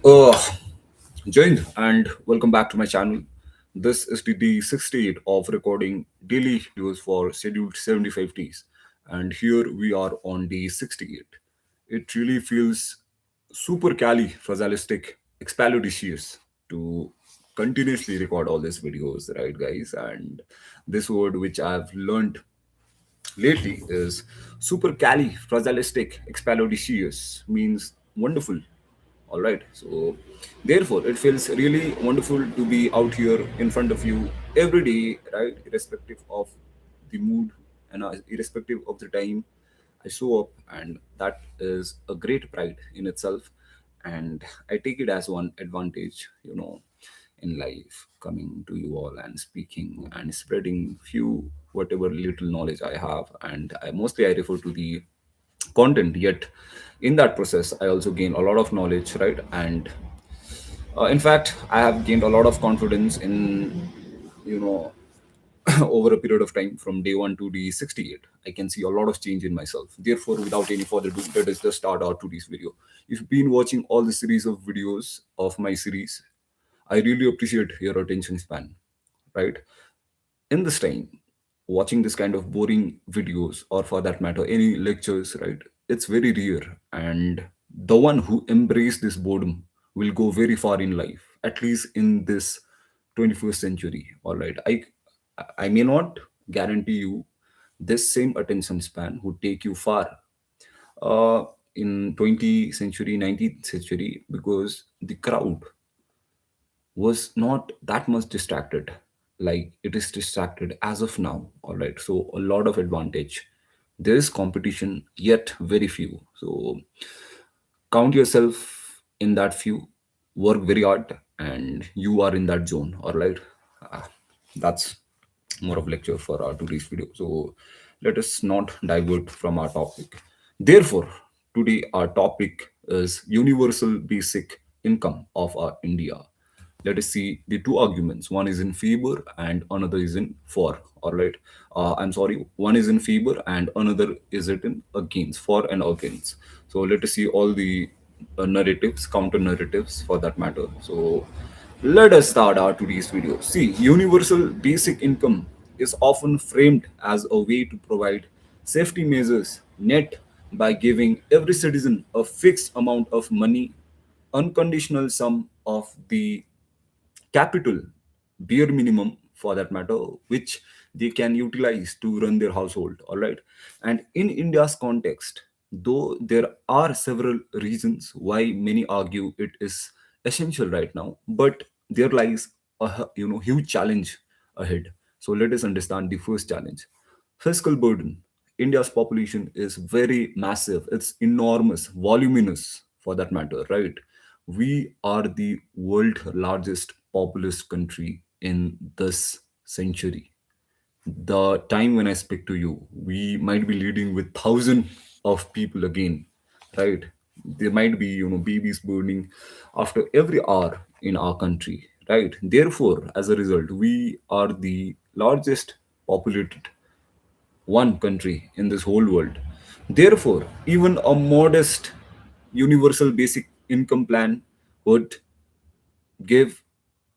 Uh, Joined and welcome back to my channel. This is the day 68 of recording daily news for scheduled 75 days, and here we are on day 68. It really feels super fragilistic, expaludicious to continuously record all these videos, right, guys? And this word which I've learned lately is supercalifragilisticexpialidocious means wonderful. All right, so therefore it feels really wonderful to be out here in front of you every day, right, irrespective of the mood and irrespective of the time I show up, and that is a great pride in itself. And I take it as one advantage, in life, coming to you all and speaking and spreading few whatever little knowledge I have. And I refer to the content, yet in that process I also gain a lot of knowledge, right? And in fact, I have gained a lot of confidence in, you know, over a period of time from day one to day 68. I can see a lot of change in myself. Therefore, without any further ado, let us just start our today's video. If you've been watching all the series of videos of my series, I really appreciate your attention span, right? In this time, watching this kind of boring videos, or for that matter any lectures, right, it's very rare. And the one who embrace this boredom will go very far in life, at least in this 21st century. All right, I may not guarantee you this same attention span would take you far uh, in 20th century, 19th century, because the crowd was not that much distracted like it is distracted as of now. All right, so a lot of advantage. There is competition, yet very few. So count yourself in that few, work very hard, and you are in that zone. All right. Ah, that's more of lecture for our today's video. So let us not divert from our topic. Therefore, today our topic is universal basic income of our India. Let us see the two arguments. One is in favor and another is in for. All right. I'm sorry. One is in favor and another is it in against, for and against. So let us see all the narratives, counter narratives for that matter. So let us start our today's video. See, universal basic income is often framed as a way to provide safety measures net by giving every citizen a fixed amount of money, unconditional sum of the capital, bare minimum for that matter, which they can utilize to run their household. All right. And in India's context, though there are several reasons why many argue it is essential right now, but there lies a huge challenge ahead. So let us understand the first challenge: fiscal burden. India's population is very massive, it's enormous, voluminous for that matter, right? We are the world largest populous country in this century. The time when I speak to you, we might be leading with thousands of people again, right? There might be, babies burning after every hour in our country, right? Therefore, as a result, we are the largest populated one country in this whole world. Therefore, even a modest universal basic income plan would give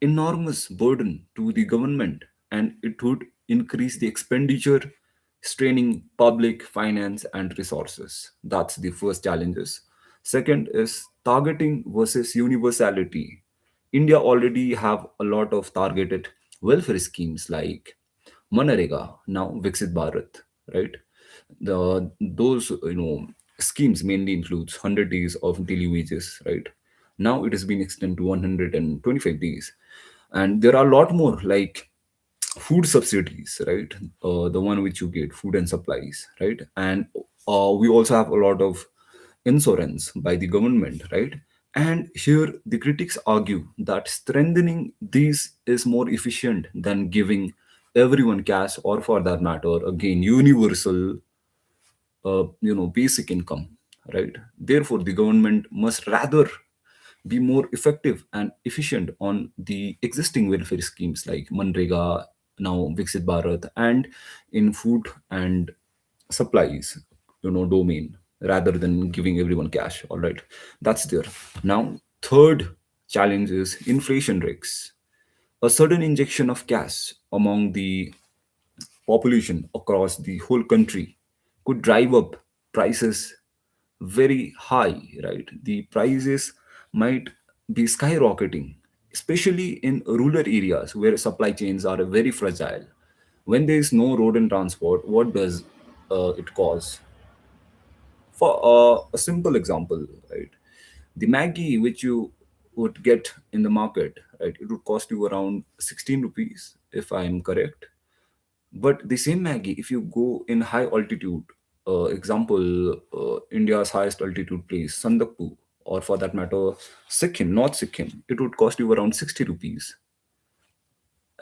enormous burden to the government, and it would increase the expenditure, straining public finance and resources. That's the first challenges. Second is targeting versus universality. India already have a lot of targeted welfare schemes like Manarega, now Viksit Bharat, right? Those schemes mainly includes 100 days of daily wages, right? Now it has been extended to 125 days, and there are a lot more like food subsidies, right? The one which you get, food and supplies, right? And we also have a lot of insurance by the government, right? And here the critics argue that strengthening these is more efficient than giving everyone cash, or for that matter again universal basic income, right? Therefore the government must rather be more effective and efficient on the existing welfare schemes like Manrega, now Viksit Bharat, and in food and supplies, domain, rather than giving everyone cash. All right, that's there. Now, third challenge is inflation risks. A sudden injection of cash among the population across the whole country could drive up prices very high, right? The prices might be skyrocketing, especially in rural areas where supply chains are very fragile. When there is no road and transport, what does it cause? For a simple example, right? The Maggie which you would get in the market, right? It would cost you around 16 rupees, if I am correct. But the same Maggie, if you go in high altitude, example, India's highest altitude place, Sandakpur, or for that matter, Sikkim, North Sikkim, it would cost you around 60 rupees.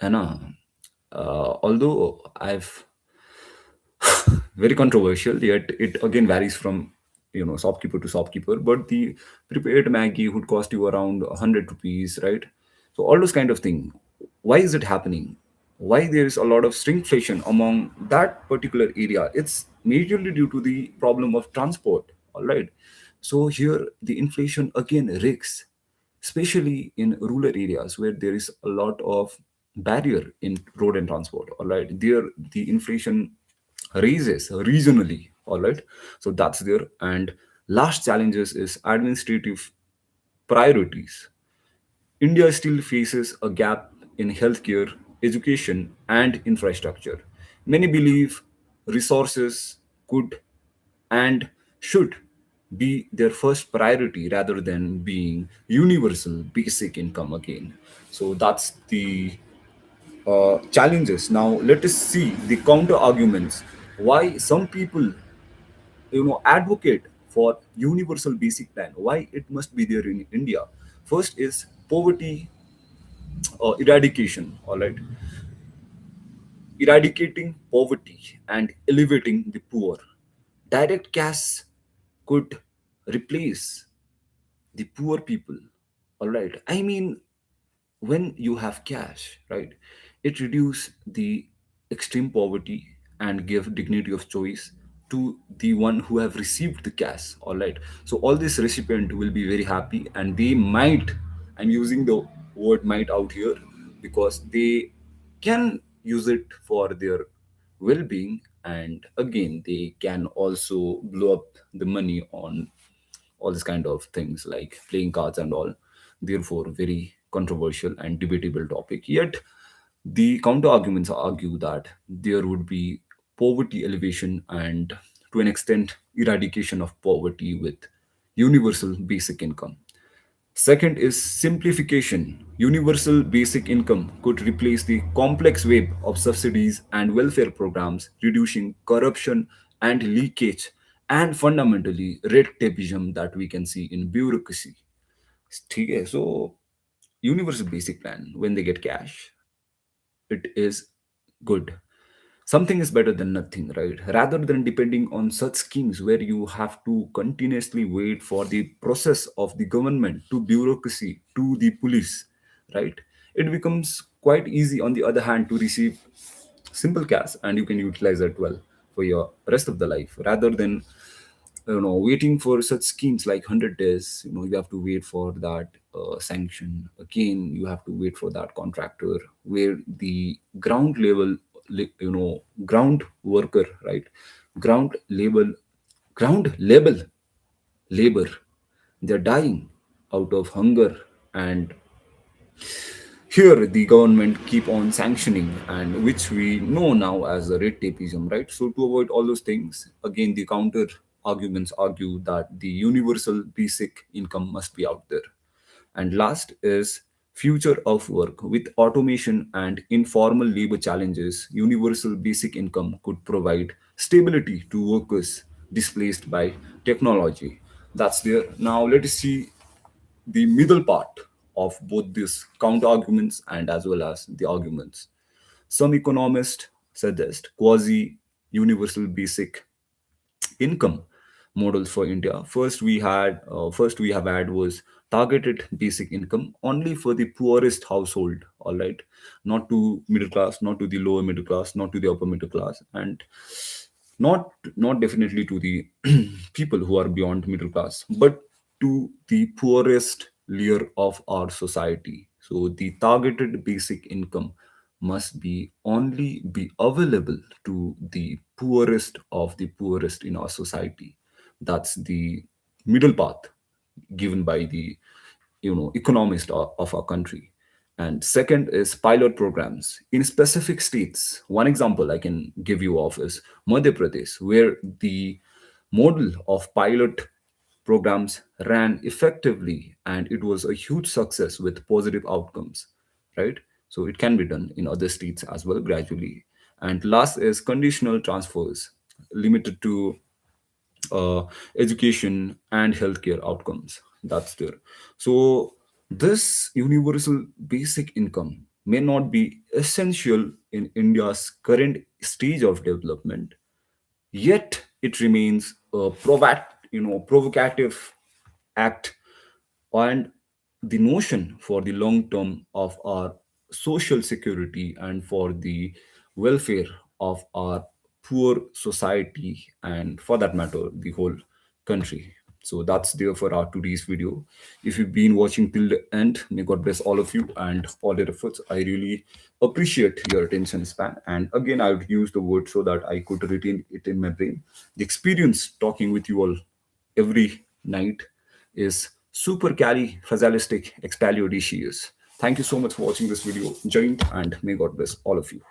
And although I've very controversial, yet it again varies from shopkeeper to shopkeeper. But the prepared Maggie would cost you around 100 rupees, right? So all those kind of thing. Why is it happening? Why there is a lot of shrinkflation among that particular area? It's majorly due to the problem of transport. All right. So here the inflation again risks, especially in rural areas where there is a lot of barrier in road and transport. All right, there the inflation raises regionally. All right, so that's there. And last challenges is administrative priorities. India still faces a gap in healthcare, education, and infrastructure. Many believe resources could and should be their first priority rather than being universal basic income again. So that's the challenges. Now let us see the counter arguments why some people advocate for universal basic plan, why it must be there in India. First is poverty eradication. All right, eradicating poverty and elevating the poor. Direct cash could replace the poor people. All right, I mean, when you have cash, right, it reduce the extreme poverty and give dignity of choice to the one who have received the cash. All right, so all this recipient will be very happy, and they might, I'm using the word might out here because they can use it for their well-being, and again they can also blow up the money on all this kind of things like playing cards and all. Therefore very controversial and debatable topic. Yet the counter arguments argue that there would be poverty elevation and to an extent eradication of poverty with universal basic income. Second is simplification. Universal basic income could replace the complex web of subsidies and welfare programs, reducing corruption and leakage, and fundamentally red tapeism that we can see in bureaucracy. ठीक है, so universal basic plan, when they get cash, it is good. Something is better than nothing, right? Rather than depending on such schemes where you have to continuously wait for the process of the government to bureaucracy to the police, right? It becomes quite easy, on the other hand, to receive simple cash and you can utilize that well for your rest of the life rather than waiting for such schemes like 100 days. You have to wait for that sanction again, you have to wait for that contractor where the ground level ground worker, right, ground level ground level labor, they're dying out of hunger. And here the government keep on sanctioning, and which we know now as the red tapeism, right? So to avoid all those things, again the counter arguments argue that the universal basic income must be out there. And last is future of work. With automation and informal labor challenges, universal basic income could provide stability to workers displaced by technology. That's there. Now let us see the middle part of both these counter arguments and as well as the arguments. Some economists suggest quasi universal basic income models for India. First we have had was targeted basic income only for the poorest household. All right, not to middle class, not to the lower middle class, not to the upper middle class, and not definitely to the people who are beyond middle class, but to the poorest layer of our society. So the targeted basic income must be only be available to the poorest of the poorest in our society. That's the middle path given by the economist of our country. And second is pilot programs in specific states. One example I can give you of is Madhya Pradesh, where the model of pilot programs ran effectively and it was a huge success with positive outcomes, right? So it can be done in other states as well gradually. And last is conditional transfers limited to uh, education and healthcare outcomes. That's there. So this universal basic income may not be essential in India's current stage of development, yet it remains a provocative act and the notion for the long term of our social security and for the welfare of our poor society and for that matter the whole country. So that's there for our today's video. If you've been watching till the end, may God bless all of you and all your efforts. I really appreciate your attention span, and again I would use the word so that I could retain it in my brain. The experience talking with you all every night is supercalifragilisticexpialidocious. Thank you so much for watching this video. Joined, and may God bless all of you.